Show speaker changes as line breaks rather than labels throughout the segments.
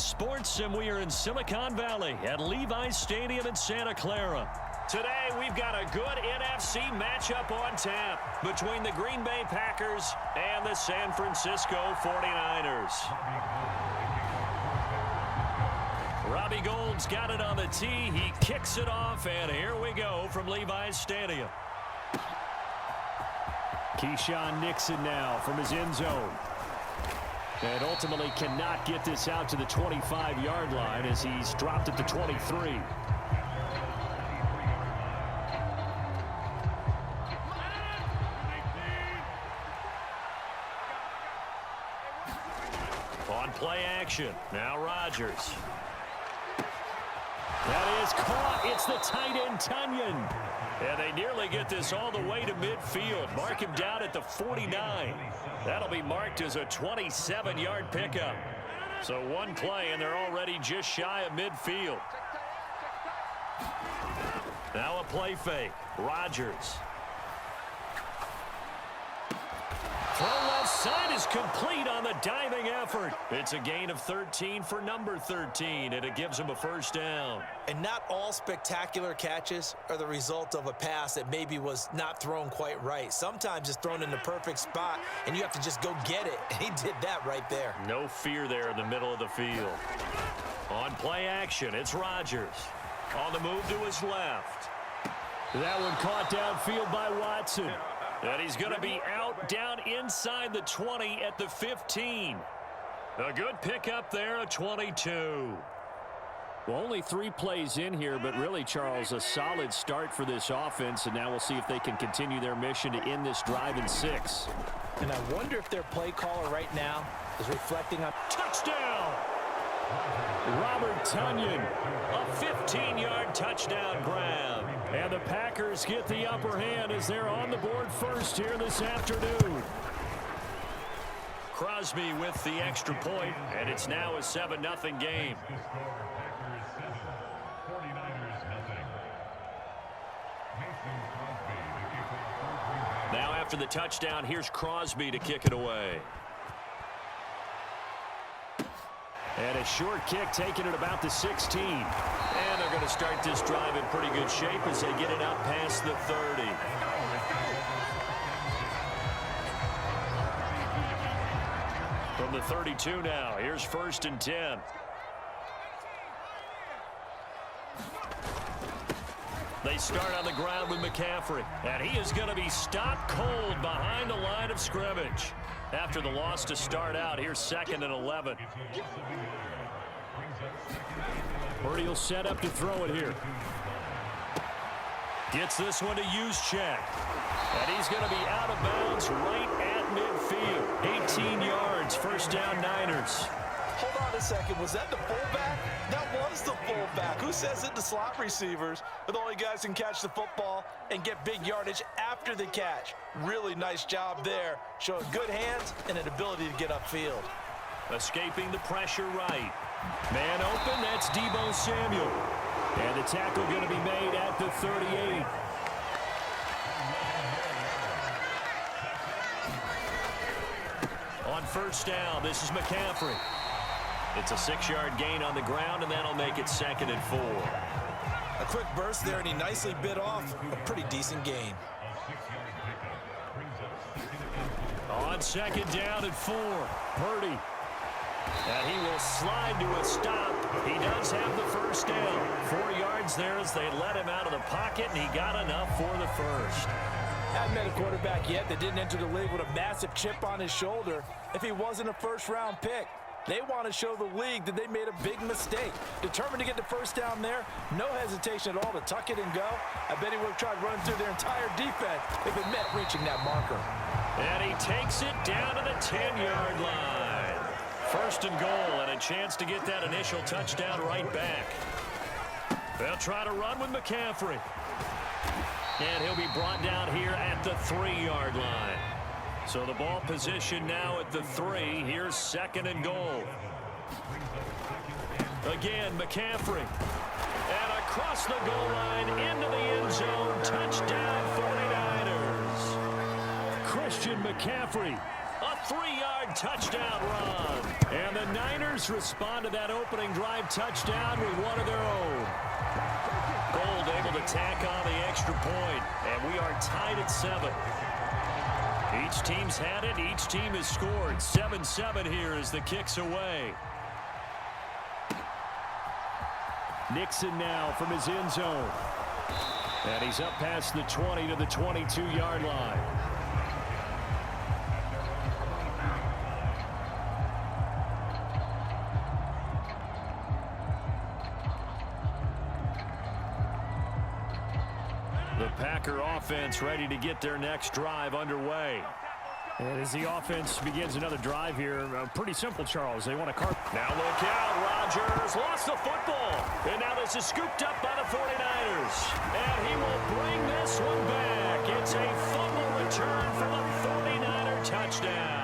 Sports, and we are in Silicon Valley at Levi's Stadium in Santa Clara. Today, we've got a good NFC matchup on tap between the Green Bay Packers and the San Francisco 49ers. Robbie Gould's got it on the tee. He kicks it off, and here we go from Levi's Stadium. Keyshawn Nixon now from his end zone. And ultimately cannot get this out to the 25-yard line as he's dropped at the 23. On play action, now Rodgers. That is caught. It's the tight end, Tonyan. And they nearly get this all the way to midfield. Mark him down at the 49. That'll be marked as a 27-yard pickup. So one play, and they're already just shy of midfield. Now a play fake. Rodgers. Throw left side is complete on the diving effort. It's a gain of 13 for number 13, and it gives him a first down.
And not all spectacular catches are the result of a pass that maybe was not thrown quite right. Sometimes it's thrown in the perfect spot, and you have to just go get it. And he did that right there.
No fear there in the middle of the field. On play action, it's Rodgers. On the move to his left. That one caught downfield by Watson. And he's going to be out down inside the 20 at the 15. A good pickup there, a 22. Well, only 3 plays in here, but really, Charles, a solid start for this offense. And now we'll see if they can continue their mission to end this drive in 6.
And I wonder if their play caller right now is reflecting on
touchdown. Robert Tonyan, a 15-yard touchdown grab. And the Packers get the upper hand as they're on the board first here this afternoon. Crosby with the extra point, and it's now a 7-0 game. Now after the touchdown, here's Crosby to kick it away. And a short kick taken at about the 16. And they're going to start this drive in pretty good shape as they get it out past the 30. From the 32 now, here's 1st and 10. They start on the ground with McCaffrey. And he is going to be stopped cold behind the line of scrimmage. After the loss to start out, here's 2nd and 11. Purdy will set up to throw it here. Gets this one to Juszczyk. And he's going to be out of bounds right at midfield. 18 yards, first down Niners.
Hold on a second. Was that the fullback? That was the fullback. Who says it to slot receivers? But the only guys can catch the football and get big yardage after the catch. Really nice job there. Showing good hands and an ability to get upfield.
Escaping the pressure right. Man open, that's Deebo Samuel. And the tackle going to be made at the 38. On first down, this is McCaffrey. It's a 6-yard gain on the ground, and that'll make it 2nd and 4.
A quick burst there, and he nicely bit off a pretty decent gain.
On 2nd down and 4, Purdy. And he will slide to a stop. He does have the first down. 4 yards there as they let him out of the pocket, and he got enough for the first.
Haven't met a quarterback yet that didn't enter the league with a massive chip on his shoulder if he wasn't a first-round pick. They want to show the league that they made a big mistake. Determined to get the first down there, no hesitation at all to tuck it and go. I bet he would have tried running through their entire defense if it meant reaching that marker.
And he takes it down to the 10-yard line. 1st and goal, and a chance to get that initial touchdown right back. They'll try to run with McCaffrey. And he'll be brought down here at the 3-yard line. So the ball position now at the 3. Here's 2nd and goal. Again, McCaffrey. And across the goal line into the end zone. Touchdown 49ers. Christian McCaffrey A 3-yard touchdown run. And the Niners respond to that opening drive touchdown with one of their own. Gold able to tack on the extra point, and we are tied at 7. Each team's had it. Each team has scored. 7-7 here as the kick's away. Nixon now from his end zone. And he's up past the 20 to the 22-yard line. The Packer offense ready to get their next drive underway.
And as the offense begins another drive here, pretty simple, Charles. They want to carve.
Now look out, Rodgers lost the football. And now this is scooped up by the 49ers. And he will bring this one back. It's a fumble return for the 49er touchdown.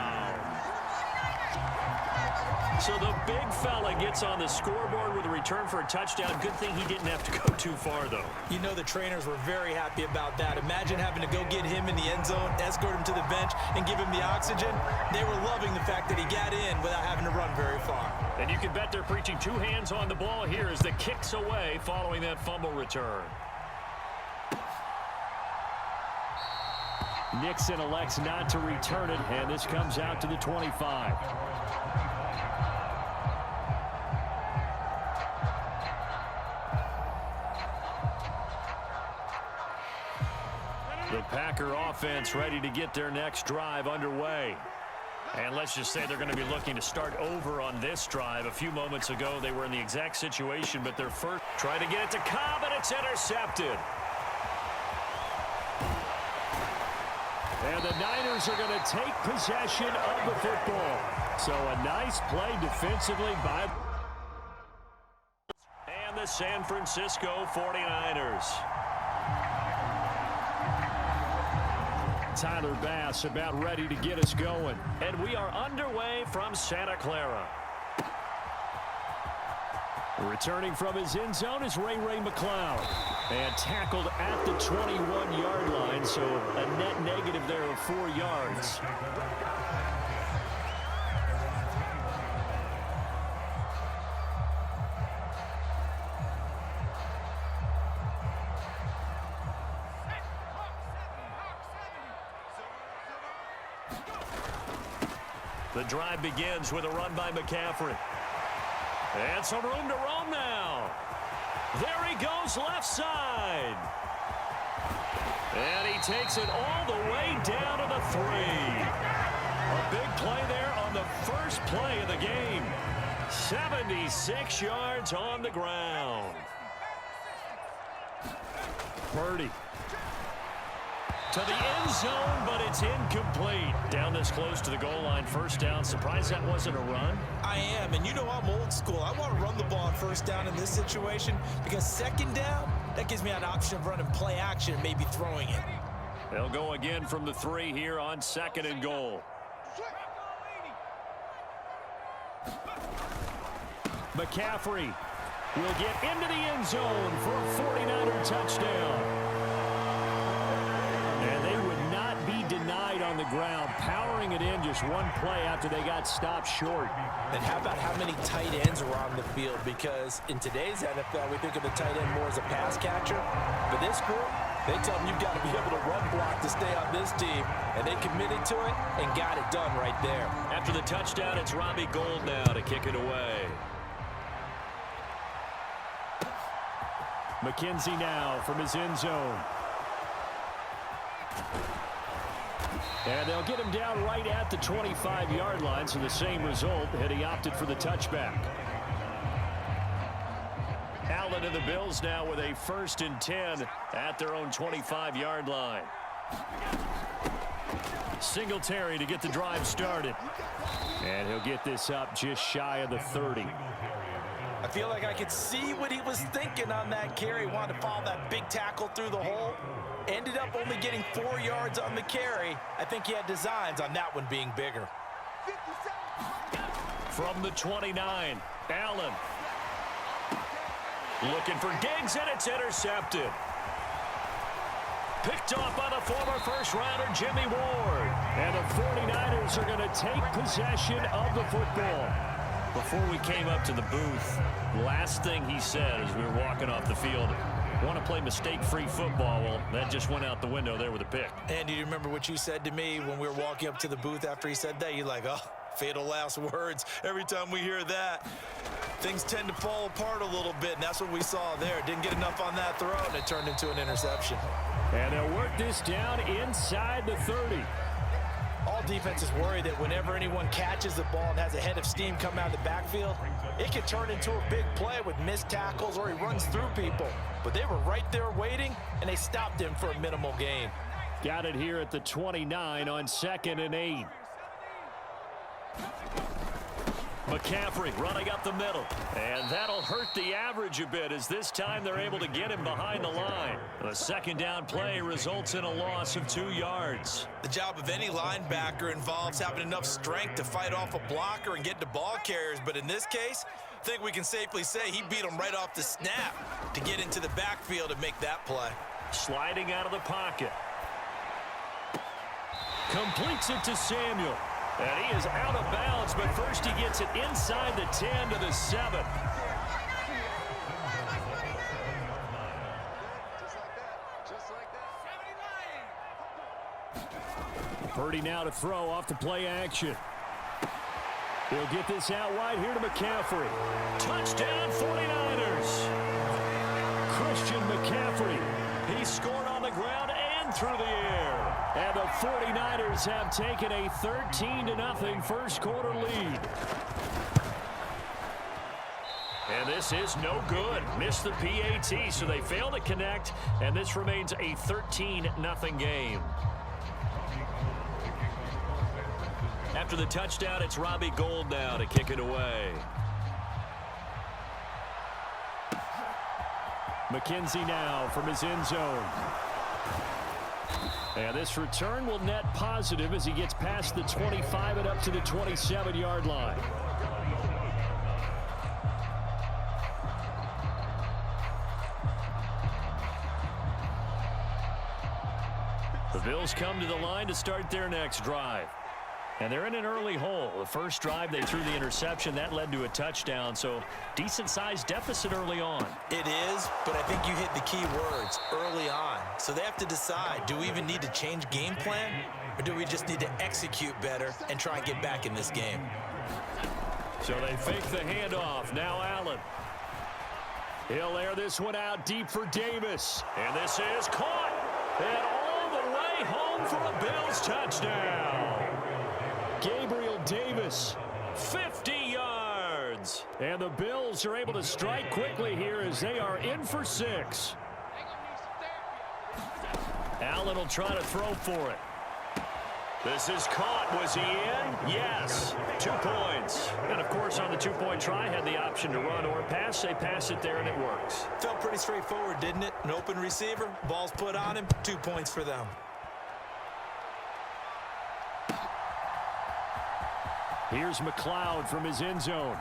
So the big fella gets on the scoreboard with a return for a touchdown. Good thing he didn't have to go too far, though.
You know the trainers were very happy about that. Imagine having to go get him in the end zone, escort him to the bench, and give him the oxygen. They were loving the fact that he got in without having to run very far.
And you can bet they're preaching 2 hands on the ball here as the kick's away following that fumble return. Nixon elects not to return it, and this comes out to the 25. The Packer offense ready to get their next drive underway. And let's just say they're going to be looking to start over on this drive. A few moments ago, they were in the exact situation, but their first try to get it to Cobb, and it's intercepted. And the Niners are going to take possession of the football. So a nice play defensively by and the San Francisco 49ers. Tyler Bass about ready to get us going. And we are underway from Santa Clara. Returning from his end zone is Ray McCloud. And tackled at the 21-yard line, so a net negative there of 4 yards. The drive begins with a run by McCaffrey. And some room to roam now. There he goes left side. And he takes it all the way down to the 3. A big play there on the first play of the game. 76 yards on the ground. Purdy. To the end zone, but it's incomplete. Down this close to the goal line, first down. Surprised that wasn't a run?
I am, and you know I'm old school. I want to run the ball on first down in this situation because second down, that gives me an option of running play action and maybe throwing it.
They'll go again from the 3 here on 2nd and goal. McCaffrey will get into the end zone for a 49er touchdown. And they would not be denied on the ground, powering it in just one play after they got stopped short.
And how about how many tight ends are on the field? Because in today's NFL, we think of the tight end more as a pass catcher. But this group, they tell them you've got to be able to run block to stay on this team. And they committed to it and got it done right there.
After the touchdown, it's Robbie Gould now to kick it away. McKenzie now from his end zone. And they'll get him down right at the 25-yard line, so the same result, and he opted for the touchback. Allen and the Bills now with a 1st and 10 at their own 25-yard line. Singletary to get the drive started. And he'll get this up just shy of the 30.
I feel like I could see what he was thinking on that carry. Wanted to follow that big tackle through the hole. Ended up only getting 4 yards on the carry. I think he had designs on that one being bigger.
From the 29, Allen. Looking for Diggs, and it's intercepted. Picked off by the former first-rounder Jimmy Ward.
And the 49ers are going to take possession of the football.
Before we came up to the booth, last thing he said as we were walking off the field, want to play mistake-free football. Well, that just went out the window there with a pick.
And do you remember what you said to me when we were walking up to the booth after he said that? You're like, oh, fatal last words. Every time we hear that, things tend to fall apart a little bit, and that's what we saw there. Didn't get enough on that throw, and it turned into an interception.
And they'll work this down inside the 30.
All defenses worry that whenever anyone catches the ball and has a head of steam come out of the backfield, it can turn into a big play with missed tackles or he runs through people. But they were right there waiting, and they stopped him for a minimal gain.
Got it here at the 29 on 2nd and 8.
McCaffrey running up the middle. And that'll hurt the average a bit as this time they're able to get him behind the line. The second down play results in a loss of 2 yards.
The job of any linebacker involves having enough strength to fight off a blocker and get to ball carriers. But in this case, I think we can safely say he beat him right off the snap to get into the backfield and make that play.
Sliding out of the pocket. Completes it to Samuel. And he is out of bounds, but first he gets it inside the 10 to the 7.
Purdy now to throw off the play action. He'll get this out wide here to McCaffrey.
Touchdown 49ers.
Christian McCaffrey.
He scored on the ground and through the air.
And the 49ers have taken a 13-0 first quarter lead.
And this is no good. Missed the PAT, so they fail to connect, and this remains a 13-0 game. After the touchdown, it's Robbie Gould now to kick it away.
McKenzie now from his end zone. And this return will net positive as he gets past the 25 and up to the 27-yard line.
The Bills come to the line to start their next drive. And they're in an early hole. The first drive, they threw the interception. That led to a touchdown, so decent-sized deficit early on.
It is, but I think you hit the key words, early on. So they have to decide, do we even need to change game plan, or do we just need to execute better and try and get back in this game?
So they fake the handoff. Now Allen.
He'll air this one out deep for Davis.
And this is caught. And all the way home for a Bills touchdown.
Gabriel Davis.
50 yards.
And the Bills are able to strike quickly here as they are in for 6.
Allen will try to throw for it. This is caught. Was he in? Yes. 2 points. And, of course, on the 2-point try, had the option to run or pass. They pass it there, and it works.
Felt pretty straightforward, didn't it? An open receiver, ball's put on him, 2 points for them.
Here's McLeod from his end zone.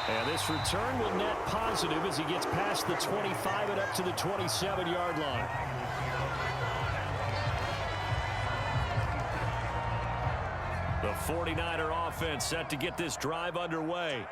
And this return will net positive as he gets past the 25 and up to the 27-yard line.
The 49er offense set to get this drive underway.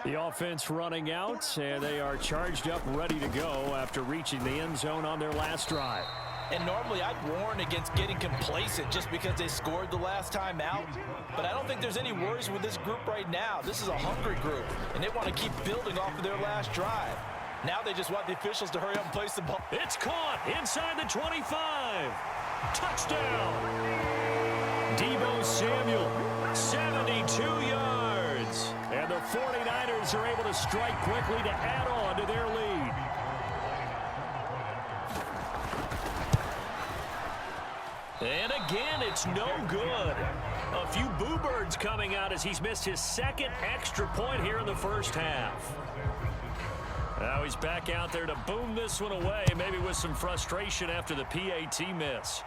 The offense running out, and they are charged up ready to go after reaching the end zone on their last drive.
And normally I'd warn against getting complacent just because they scored the last time out. But I don't think there's any worries with this group right now. This is a hungry group, and they want to keep building off of their last drive. Now they just want the officials to hurry up and place the ball.
It's caught inside the 25. Touchdown.
Deebo Samuel.
72 yards.
And the 49ers are able to strike quickly to add on to their lead.
And again, it's no good. A few boo birds coming out as he's missed his second extra point here in the first half. Now he's back out there to boom this one away, maybe with some frustration after the PAT miss.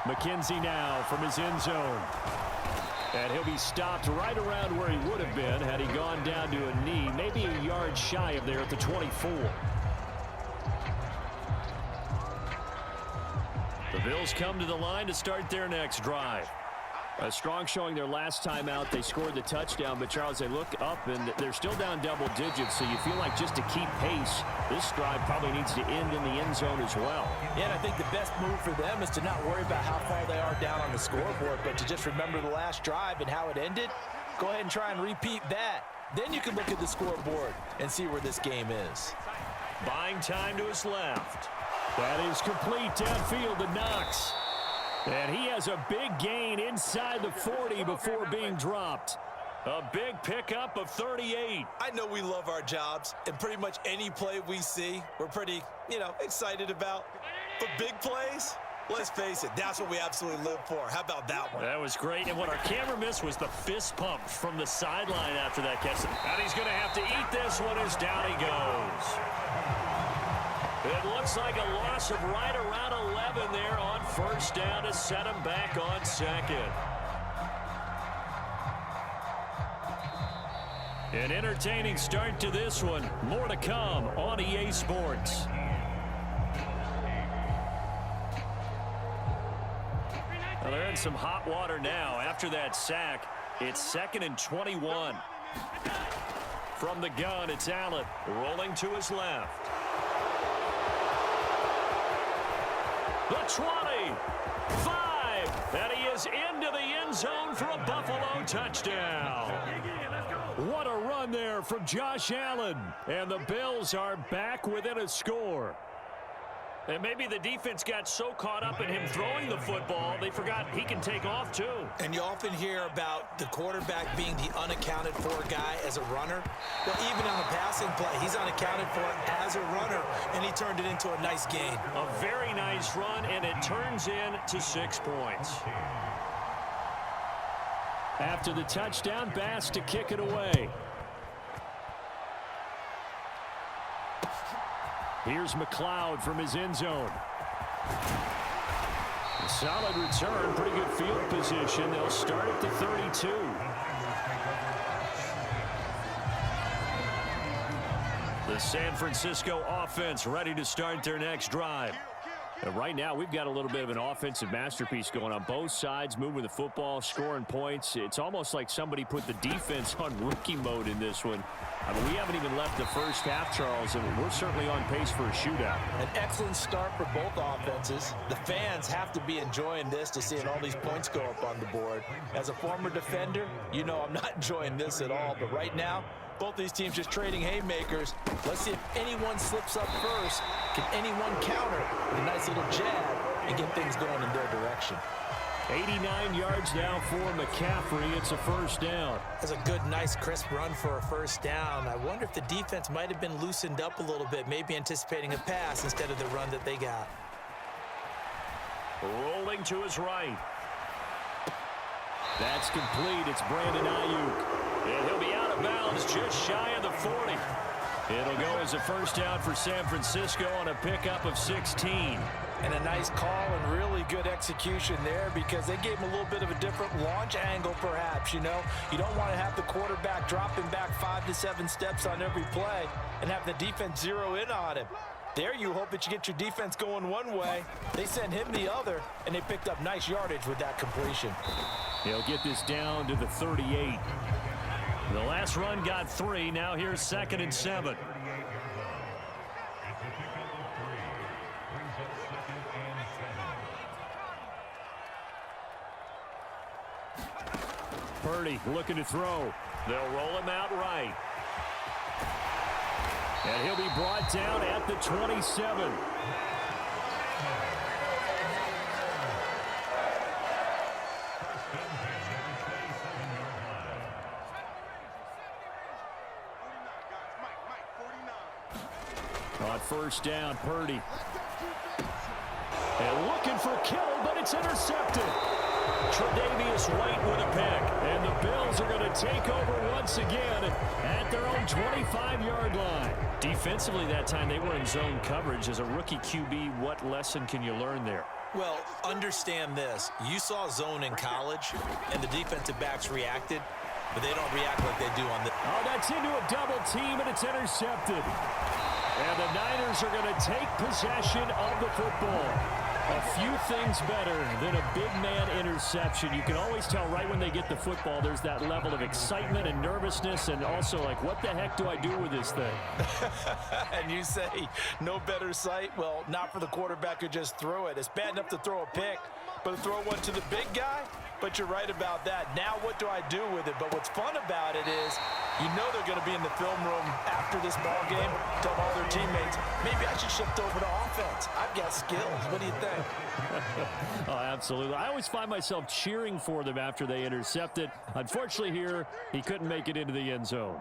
McKenzie now from his end zone. And he'll be stopped right around where he would have been had he gone down to a knee, maybe a yard shy of there at the 24.
Bills come to the line to start their next drive.
A strong showing their last time out. They scored the touchdown, but Charles, they look up and they're still down double digits, so you feel like just to keep pace, this drive probably needs to end in the end zone as well.
Yeah, and I think the best move for them is to not worry about how far they are down on the scoreboard, but to just remember the last drive and how it ended. Go ahead and try and repeat that. Then you can look at the scoreboard and see where this game is.
Buying time to his left.
That is complete downfield to Knox. And he has a big gain inside the 40 before being dropped.
A big pickup of 38.
I know we love our jobs, and pretty much any play we see, we're pretty, excited about. But big plays, let's face it, that's what we absolutely live for. How about that one?
That was great, and what our camera missed was the fist pump from the sideline after that catch. And he's going to have to eat this one as down he goes. It looks like a loss of right around 11 there on first down to set him back on second. An entertaining start to this one. More to come on EA Sports. Well, they're in some hot water now. After that sack, it's 2nd and 21. From the gun, it's Allen rolling to his left. The 20, 5, and he is into the end zone for a Buffalo touchdown. What a run there from Josh Allen, and the Bills are back within a score. And maybe the defense got so caught up in him throwing the football, they forgot he can take off too.
And you often hear about the quarterback being the unaccounted for guy as a runner. Well, even on the passing play, he's unaccounted for as a runner, and he turned it into a nice gain.
A very nice run, and it turns into 6 points.
After the touchdown, Bass to kick it away. Here's McLeod from his end zone. A solid return, pretty good field position. They'll start at the 32. The San Francisco offense ready to start their next drive. And right now, we've got a little bit of an offensive masterpiece going on both sides, moving the football, scoring points. It's almost like somebody put the defense on rookie mode in this one. I mean, we haven't even left the first half, Charles, and we're certainly on pace for a shootout.
An excellent start for both offenses. The fans have to be enjoying this to seeing all these points go up on the board. As a former defender, you know I'm not enjoying this at all, but right now, both these teams just trading haymakers. Let's see if anyone slips up first. Can anyone counter a nice little jab and get things going in their direction?
89 yards now for McCaffrey. It's a first down.
That's a good, nice, crisp run for a first down. I wonder if the defense might have been loosened up a little bit, maybe anticipating a pass instead of the run that they got.
Rolling to his right.
That's complete. It's Brandon Ayuk.
And he'll be out of bounds just shy of the 40. It'll go as a first down for San Francisco on a pickup of 16.
And a nice call and really good execution there because they gave him a little bit of a different launch angle perhaps, You don't want to have the quarterback dropping back 5 to 7 steps on every play and have the defense zero in on him. There you hope that you get your defense going one way. They send him the other, and they picked up nice yardage with that completion.
They'll get this down to the 38.
The last run got 3. Now here's 2nd and 7.
Purdy looking to throw.
They'll roll him out right.
And he'll be brought down at the 27. On first down, Purdy. And looking for Kittle, but it's intercepted.
Tre'Davious White with a pick.
And the Bills are going to take over once again at their own 25-yard line.
Defensively that time, they were in zone coverage. As a rookie QB, what lesson can you learn there?
Well, understand this. You saw zone in college, and the defensive backs reacted, but they don't react like they do on the...
Oh, that's into a double team, and it's intercepted. And the Niners are going to take possession of the football. A few things better than a big man interception. You can always tell right when they get the football, there's that level of excitement and nervousness, and also like, what the heck do I do with this thing?
And you say, no better sight? Well, not for the quarterback who just threw it. It's bad enough to throw a pick, but to throw one to the big guy? But you're right about that. Now what do I do with it? But what's fun about it is you know they're going to be in the film room after this ball game, tell all their teammates, maybe I should shift over to offense. I've got skills. What do you think?
Oh, absolutely. I always find myself cheering for them after they intercept it. Unfortunately here, he couldn't make it into the end zone.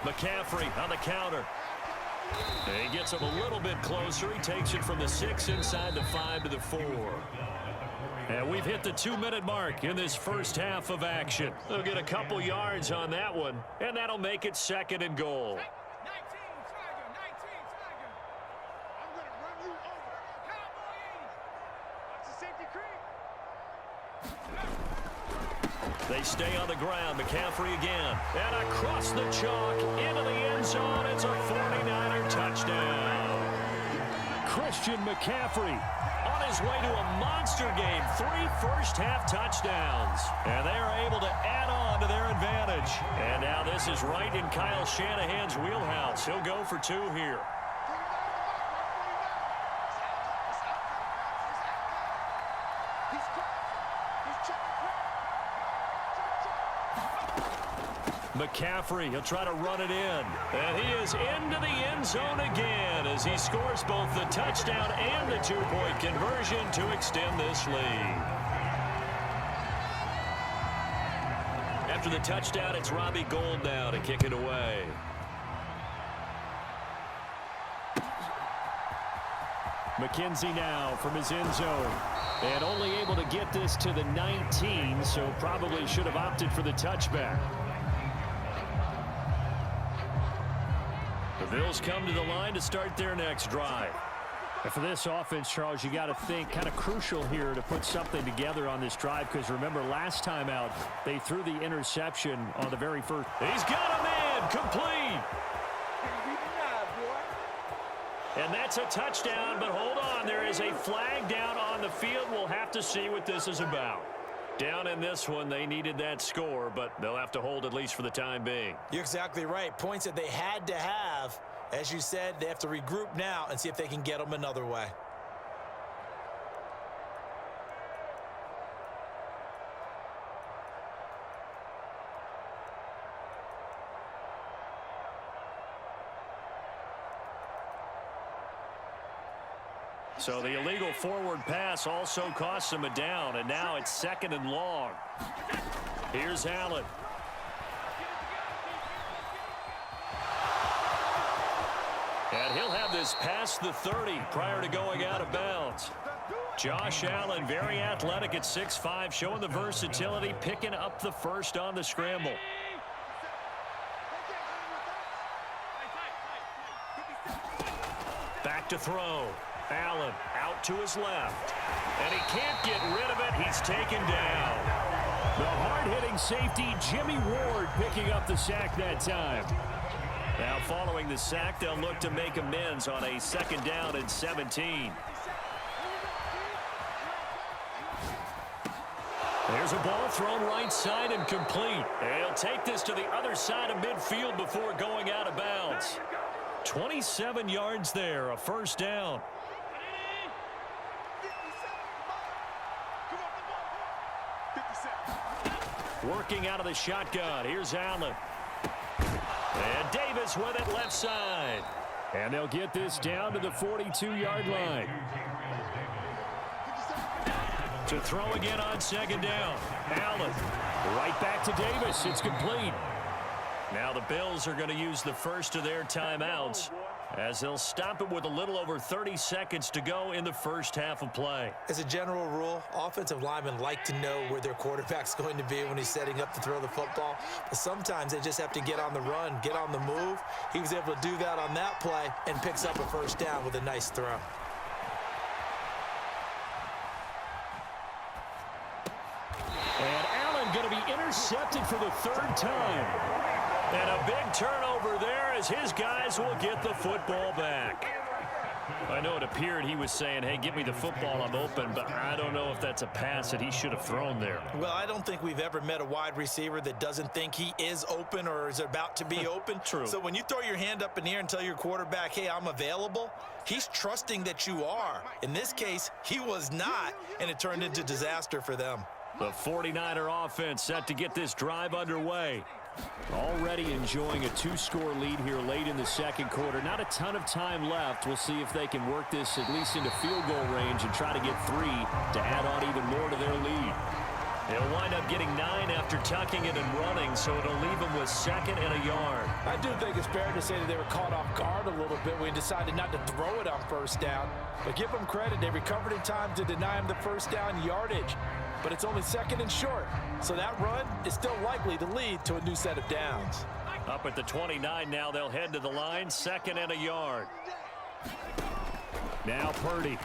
McCaffrey on the counter. And he gets him a little bit closer. He takes it from the 6 inside the 5 to the 4. And we've hit the 2-minute mark in this first half of action. They'll get a couple yards on that one, and that'll make it 2nd and goal. They stay on the ground. McCaffrey again. And across the chalk into the end zone. It's a 49er touchdown. Christian McCaffrey on his way to a monster game. 3 first-half touchdowns. And they are able to add on to their advantage. And now this is right in Kyle Shanahan's wheelhouse. He'll go for 2 here. McCaffrey, he'll try to run it in. And he is into the end zone again as he scores both the touchdown and the 2-point conversion to extend this lead. After the touchdown, it's Robbie Gould now to kick it away. McKenzie now from his end zone. And only able to get this to the 19, so probably should have opted for the touchback. The Bills come to the line to start their next drive. And for this offense, Charles, you got to think kind of crucial here to put something together on this drive, because remember last time out they threw the interception on the very first. He's got a man complete. And that's a touchdown, but hold on, there is a flag down on the field. We'll have to see what this is about. Down in this one, they needed that score, but they'll have to hold at least for the time being.
You're exactly right. Points that they had to have. As you said, they have to regroup now and see if they can get them another way.
So the illegal forward pass also costs him a down, and now it's 2nd and long. Here's Allen. And he'll have this past the 30 prior to going out of bounds. Josh Allen, very athletic at 6'5", showing the versatility, picking up the first on the scramble. Back to throw. Allen out to his left. And he can't get rid of it. He's taken down. The hard-hitting safety, Jimmy Ward, picking up the sack that time. Now following the sack, they'll look to make amends on a 2nd down and 17. There's a ball thrown right side and complete. He'll take this to the other side of midfield before going out of bounds. 27 yards there, a 1st down. Working out of the shotgun. Here's Allen. And Davis with it left side. And they'll get this down to the 42-yard line. To throw again on 2nd down. Allen right back to Davis. It's complete. Now the Bills are going to use the first of their timeouts as they'll stop it with a little over 30 seconds to go in the first half of play.
As a general rule, offensive linemen like to know where their quarterback's going to be when he's setting up to throw the football. But sometimes they just have to get on the run, get on the move. He was able to do that on that play and picks up a 1st down with a nice throw.
And Allen going to be intercepted for the 3rd time. And a big turnover there as his guys will get the football back. I know it appeared he was saying, hey, give me the football, I'm open, but I don't know if that's a pass that he should have thrown there.
Well, I don't think we've ever met a wide receiver that doesn't think he is open or is about to be open.
True.
So when you throw your hand up in the air and tell your quarterback, hey, I'm available, he's trusting that you are. In this case, he was not, and it turned into disaster for them.
The 49er offense set to get this drive underway. Already enjoying a 2-score lead here late in the second quarter. Not a ton of time left. We'll see if they can work this at least into field goal range and try to get 3 to add on even more to their lead. They'll wind up getting 9 after tucking it and running, so it'll leave them with 2nd and a yard.
I do think it's fair to say that they were caught off guard a little bit when he decided not to throw it on first down. But give them credit, they recovered in time to deny him the first down yardage. But it's only 2nd and short, so that run is still likely to lead to a new set of downs.
Up at the 29 now, they'll head to the line, 2nd and a yard. Now Purdy.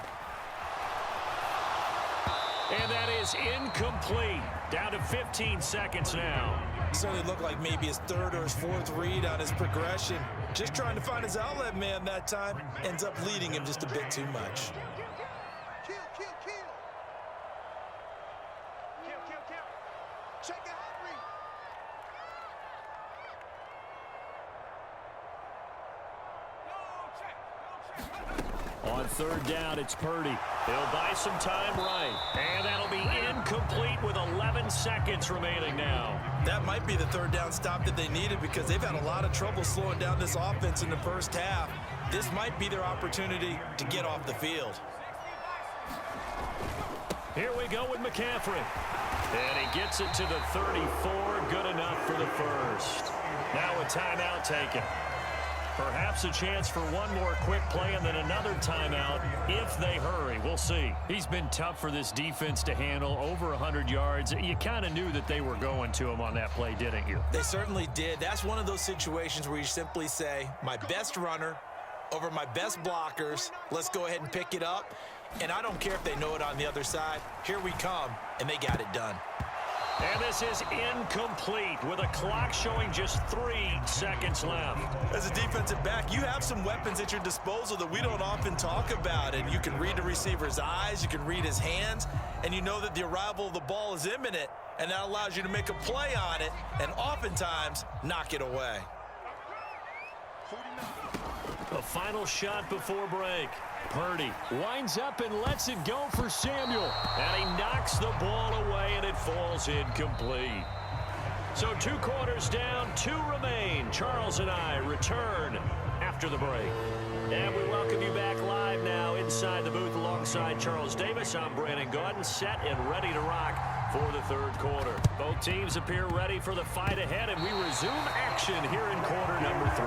And that is incomplete. Down to 15 seconds now.
Certainly looked like maybe his 3rd or his 4th read on his progression. Just trying to find his outlet man that time. Ends up leading him just a bit too much.
On 3rd down, it's Purdy. He'll buy some time right. And that'll be incomplete with 11 seconds remaining now.
That might be the 3rd down stop that they needed because they've had a lot of trouble slowing down this offense in the first half. This might be their opportunity to get off the field.
Here we go with McCaffrey. And he gets it to the 34. Good enough for the first. Now a timeout taken. Perhaps a chance for one more quick play and then another timeout if they hurry. We'll see. He's been tough for this defense to handle. Over 100 yards. You kind of knew that they were going to him on that play, didn't you?
They certainly did. That's one of those situations where you simply say, my best runner over my best blockers. Let's go ahead and pick it up. And I don't care if they know it on the other side. Here we come, and they got it done.
And this is incomplete with a clock showing just 3 seconds left.
As a defensive back, you have some weapons at your disposal that we don't often talk about. And you can read the receiver's eyes, you can read his hands, and you know that the arrival of the ball is imminent. And that allows you to make a play on it and oftentimes knock it away.
The final shot before break. Purdy winds up and lets it go for Samuel. And he knocks the ball away, and it falls incomplete. So 2 quarters down, 2 remain. Charles and I return after the break. And we welcome you back live now inside the booth alongside Charles Davis. I'm Brandon Gaudin, set and ready to rock for the 3rd quarter. Both teams appear ready for the fight ahead, and we resume action here in quarter number 3.